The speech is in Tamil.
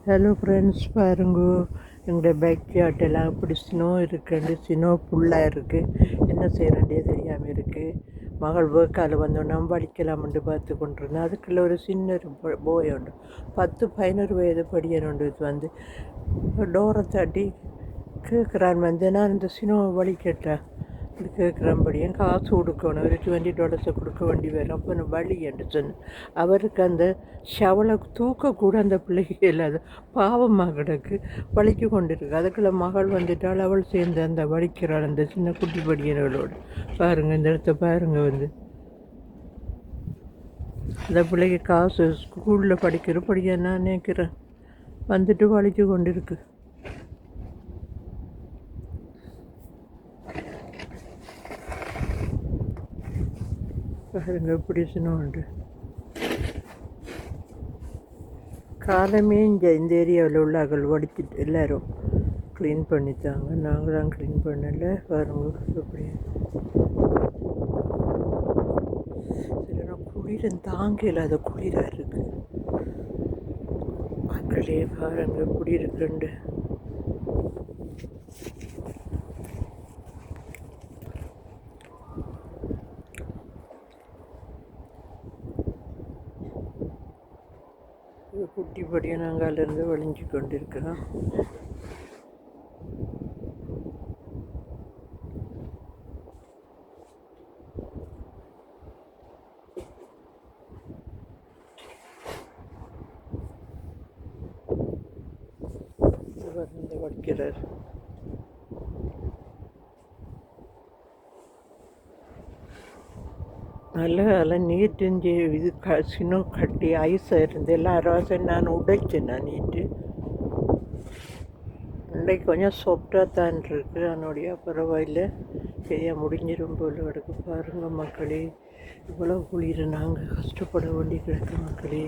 ஹலோ ஃப்ரெண்ட்ஸ், பாருங்கோ எங்களுடைய பேக்யார்டெல்லாம் இப்படி ஸ்னோ இருக்குண்டு, ஸ்னோ ஃபுல்லாக இருக்குது. என்ன செய்கிறேன்டே தெரியாமல் இருக்குது. மகள் வேக்கால் வந்தோன்னா வலிக்கலாம்னு பார்த்து கொண்டிருந்தேன். அதுக்குள்ளே ஒரு சின்ன ஒரு போய் உண்டு, 10-11 வயது படியன் உண்டு. இது வந்து டோரை தட்டி கேட்குறான், நான் இந்த ஸ்னோவை வலிக்கட்டேன் இது கேட்குறபடியும் காசு கொடுக்கணும். ஒரு $20 கொடுக்க வேண்டி வரும். அப்போ நான் வழி என்று சொன்னேன். அவருக்கு அந்த ஷவலை தூக்கக்கூட அந்த பிள்ளைக்கு இல்லாத பாவமாக கிடக்கு, வலிக்கு கொண்டிருக்கு. அதுக்குள்ள மகள் வந்துட்டால் அவள் சேர்ந்து அந்த வலிக்கிறாள் அந்த சின்ன குட்டி படியனவளோடு. பாருங்கள், இந்த இடத்த பாருங்கள். வந்து அந்த பிள்ளைக்கு காசு ஸ்கூலில் படிக்கிறபடியாக நான் நினைக்கிறேன். வந்துட்டு வலிக்கு கொண்டிருக்கு. பாருங்க எப்படி சின்னோண்டு. காலமே இந்த ஏரியாவில் உள்ள அகல் வடிச்சிட்டு எல்லோரும் க்ளீன் பண்ணித்தாங்க. நாங்கள் தான் க்ளீன் பண்ணலை. பாருங்க எப்படி சில குளிரம் தாங்க இல்லாத குளிராக இருக்குது. மக்களே பாருங்க எப்படி இருக்குண்டு. குட்டி படியை நாங்கள் அதிலிருந்து வலிஞ்சு கொண்டிருக்கிறோம். வடிக்கிறார். நல்ல காலம் நீட்டு இது சின்ன கட்டி ஐஸாக இருந்து எல்லாம் அரவாசை நான் உடைச்சேன். நான் நீட்டு இன்றைக்கு கொஞ்சம் சாஃப்டாக தான் இருக்குது. அதனுடைய பரவாயில்லை, சரியாக முடிஞ்சிடும் போல் கிடக்கு. பாருங்கள் மக்களே, இவ்வளோ குளிர் நாங்கள் கஷ்டப்பட வேண்டி கிடக்கு மக்களே.